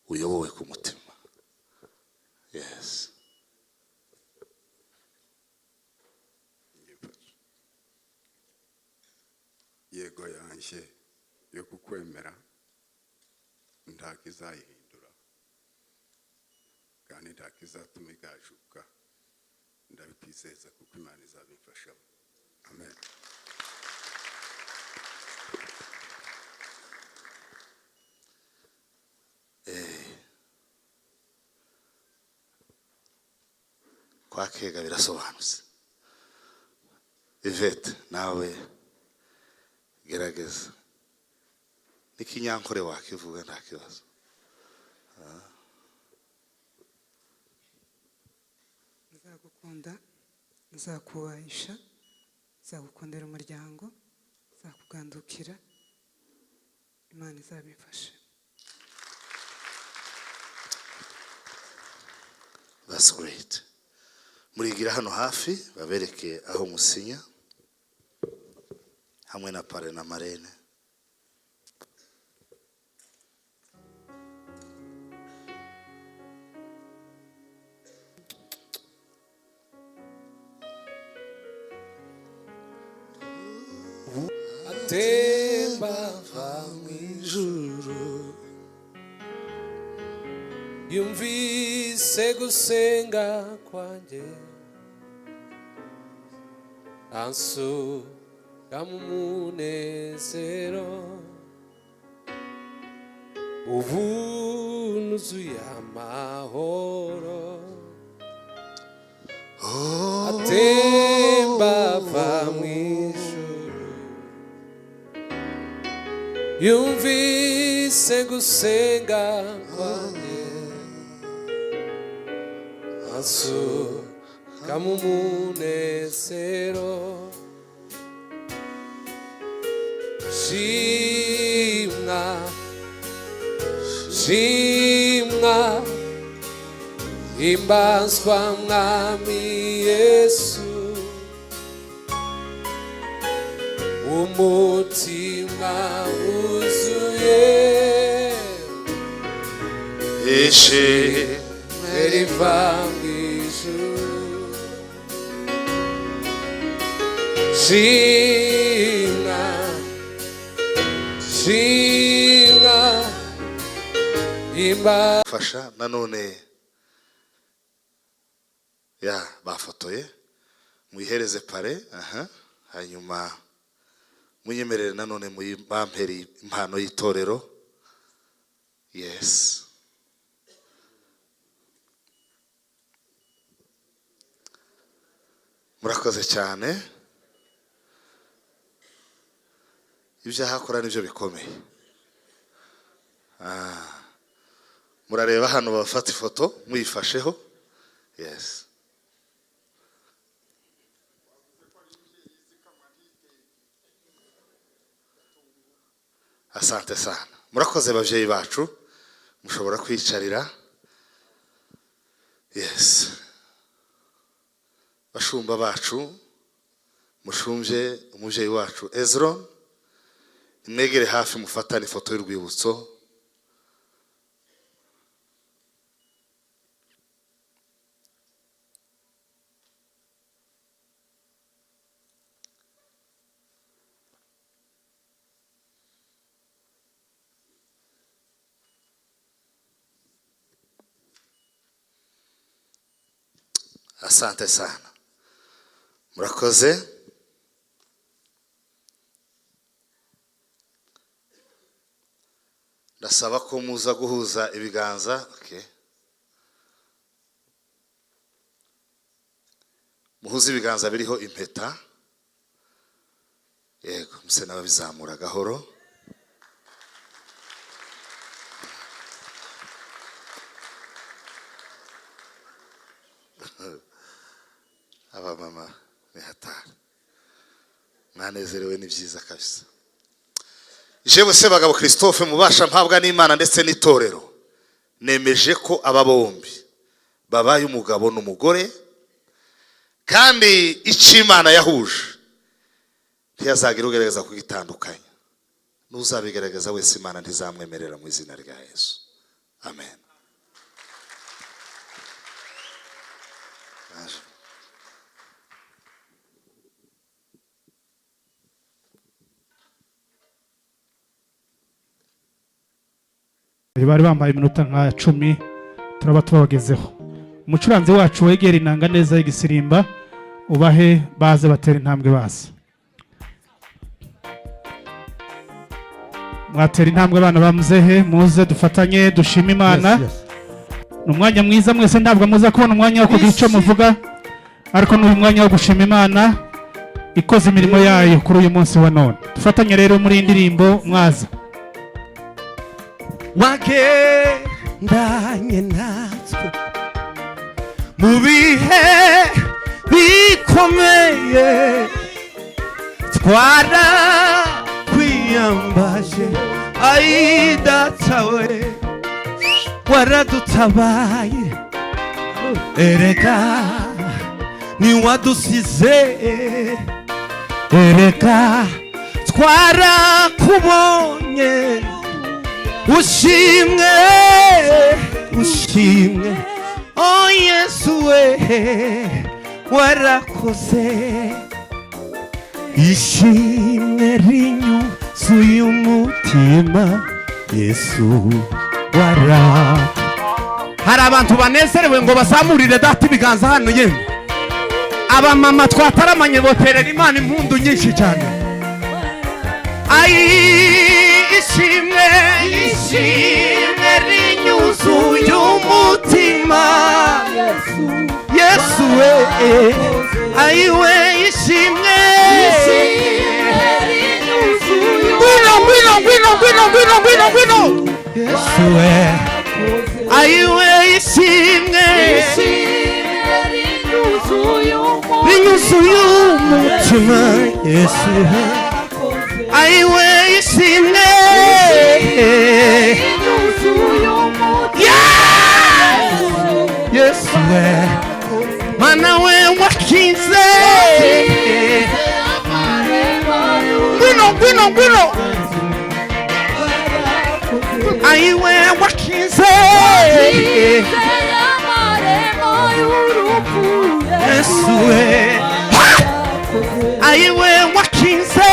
uyobowe ku mutima. Yes. Yego yanje yo kukwemera ntakizayihindura kandi ntakizatuma igajuka, ndabikwizeza kuko Imana izabimfashamo. Amen. Kwa Kega birasobanutse. Yvette nawe gerageza n'ikinyankore wakivuga nta kibazo. Nzagukunda, nzakubahisha, nzagukundira umuryango, nzakugandukira, Imana izabimfashe. That's great. Murigira hano hafi babereke aho musinya hamwe na pare na marene. Atemba va mwijuru, yumvise gusenga kwanjye, ansuka mu munezero, ubu nuzuye amahoro. Atemba va mwijuru, yumvise gusenga kwanjye, ansuka mu munezero, shimwa shimwa himbazwa mwami Yesu, umutima wuzuye ishimwe riva mw'ijuru, shimwa shimwa fasha nanone ya bafotoye muyihereze pare. Hanyuma munyemerere nanone muyibamperi impano y'itorero. Yes. Murakoze cyane. Ibyo hakora nibyo bikomeye. Murareba hano bafata ifoto muyifasheho. Yes. Asante sana. Murakoze bavyeyi bacu, mushobora kwicarira. Yes. Bashumba bacu, mushumje umuvyeyi wacu Ezron, imwegere hafi mufatane ifoto y'urwibutso. Asante sana. Murakoze. Ndasaba ko muza guhuza ibiganza. Okay. Muhuza ibiganza biriho impeta. Yego, muse nawe bizamura gahoro. Aba mama ni hatari. Mwanezerewe ni byiza kabisa. Jewe Sebagabo Christophe mubasha mpabwa n'Imana ndetse n'itorero, nemeje ko aba bombi babaye umugabo n'umugore, kandi icimana yahuje ntiyazagira ugerageza kugitandukanya. Nuzabigerageza wese Imana ntizamwemerera mu izina rya Yesu. amen. bari bambaye iminota nka 10 turaba tubagezeho. Umucuranzi wacu wegera inanga neza y'igisirimba ubahe baze batera intambwe baza. Mwatera intambwe bana bamuzehe muze dufatanye dushima Imana. Numwanya mwiza mwese ndabwo muza kubona umwanya wo kugira icyo muvuga ariko n'uyu mwanya wo gushima Imana ikoze imirimo yayo kuri uyu munsi wa none. Dufatanye rero muri indirimbo mwaza. wagendanye natwe mu bihe bikomeye twarakwiyambaje ayidatawe waradutabaye erega niwadusize erega twarakubonye ushimwe ushimwe oh Yesu we warakoze ishimwe rinyuzuye umutima Yesu hari abantu banezerewe ngo basamurire data ibiganza hano yemwe abamama twataramanye boterera Imana impundu nyinshi cyane ishimwe rinyuzuye umutima Yesu we ayiwe ishimwe ngwino Yesu we ayiwe ishimwe rinyuzuye umutima Yesu ayiwe ishimwe Yesu we mana we wakize ngwino ayiwe wakize Yesu we ayiwe wakize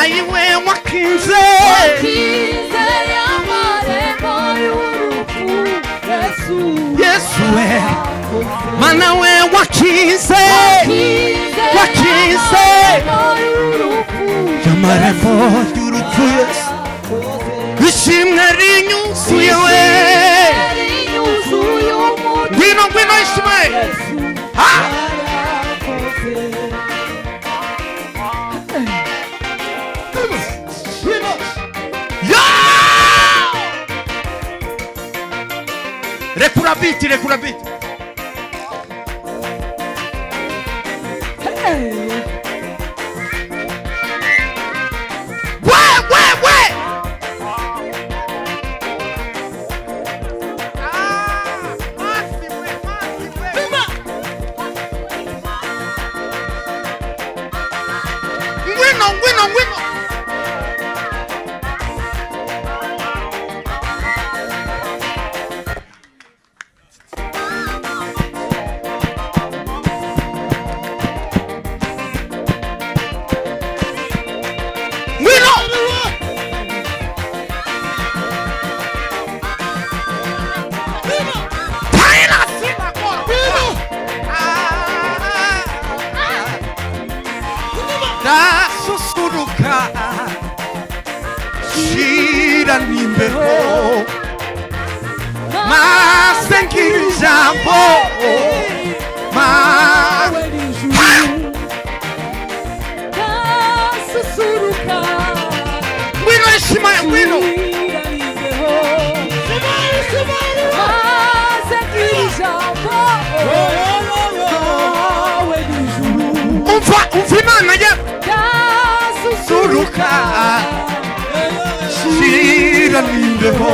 ayiwe wakize Yesu we mana we wakize yamarembo y'urupfu Yesu ishimwe rinyuzuye we ngwino ishimwe rekura biti susuruka shira nimbeho masengira ijambo susuruka ngwino ishima ngwino masengira ijambo umva Imana ya susuruka shira nimbeho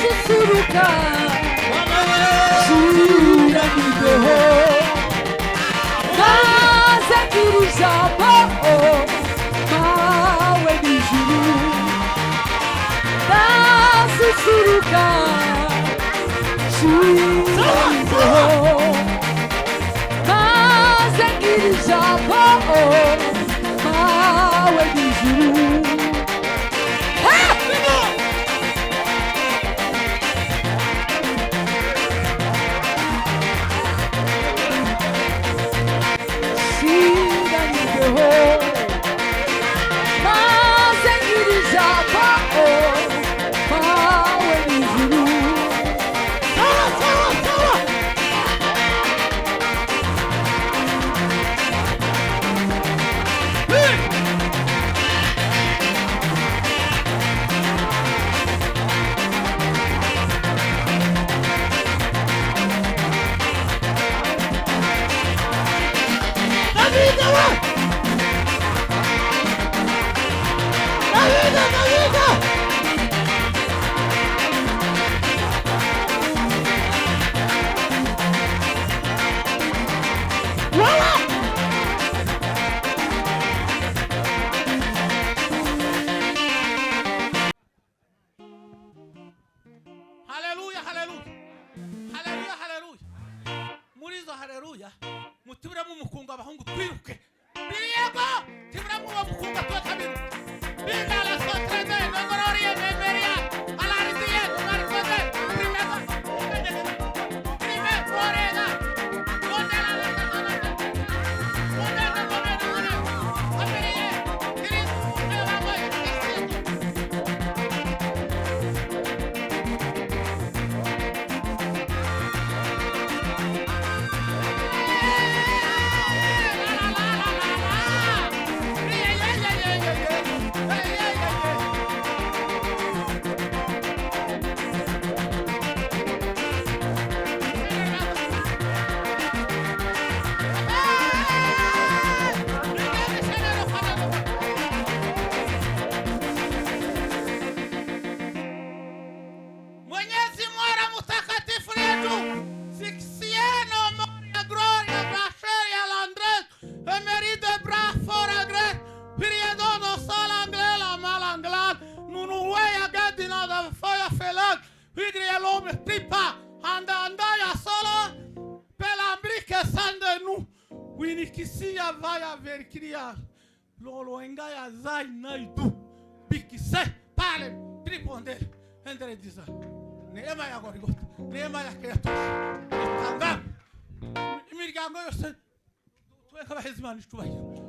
Susuruka Suranideho Nazakirizamo Mawe nijuru Nasusuruka Suranideho Nazakirizamo Mawe nijuru Haleluya, haleluya. Haleluya, haleluya. Muri izo haleluya mutubiramo umukungu abahungu twiruke. Biriego tubiramo uwo mukungu twatabiruka. Bingala sotrede nogororiye memeria. Alariziye marikoze. Primego. Prime forena. Mondela la la. Mondela la. Abiriye. Kiris. Evamoy. Mwenyezi Mola Mtakatifu letu Sixieno Moria Gloria Bracheria Landres Emeride Brafora Gret Periodo Salanglela Malanglan Nunuweya Gadina da Foya Felag Hidria Lome Tripa Andaya Solo Pelambrike Sande Nu Winikisia Vaya Verkiria Lolo Engaya Zai Naidu Bikise Pale Triponder Entre diza neema ya Golgotha, neema ya Kristo. Itanga imiryango yose tweka bahezimana icubahiro.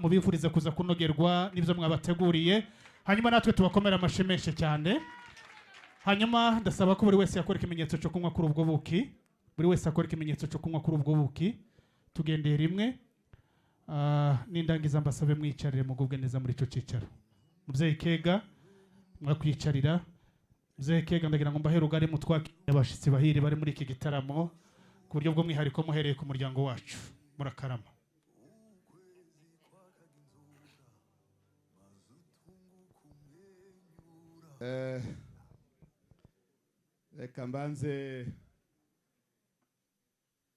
mubifurize kuza kunogerwa n'ibyo mwabateguriye, hanyuma natwe tubakomera amashimeshe cyane. Hanyuma ndasaba ko buri wese yakora ikimenyetso cyo kunywa kuri ubwo buki, buri wese akora ikimenyetso cyo kunywa kuri ubwo buki. Tugendeye rimwe, n'indangiza mbasabe mwicarire mugubwe neza muri ico cicaro. Muvyeyi Kega mwakwicarira. Muvyeyi Kega ndagira ngo mbahere ugari mutwakire abashitsi bahiri bari muri iki gitaramo ku buryo bwo mwihariko muhereye ku muryango wacu. Murakarama. Reka mbanze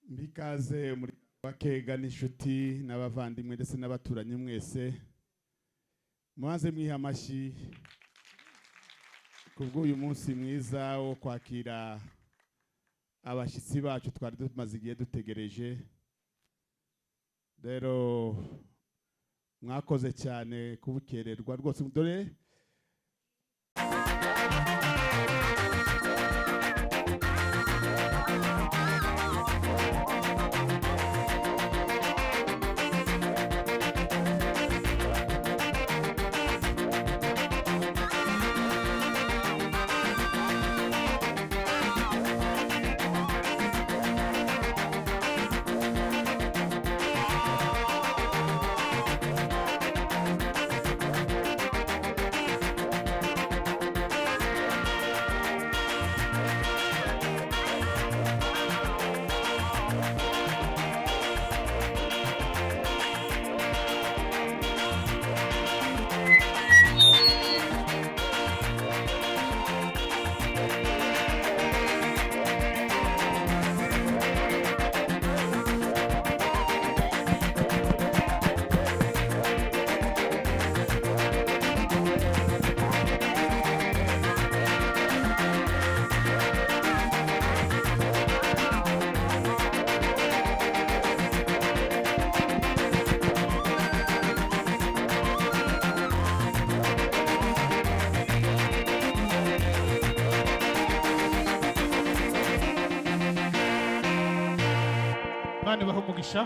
mbikaze muri Kega n'inshuti n'abavandimwe ndetse n'abaturanyi mwese, mubanze mwiha amashyi kubw'uyu munsi mwiza wo kwakira abashyitsi bacu twari tumaze igihe dutegereje. Rero mwakoze cyane kubukererwa rwose, dore imana ibahe umugisha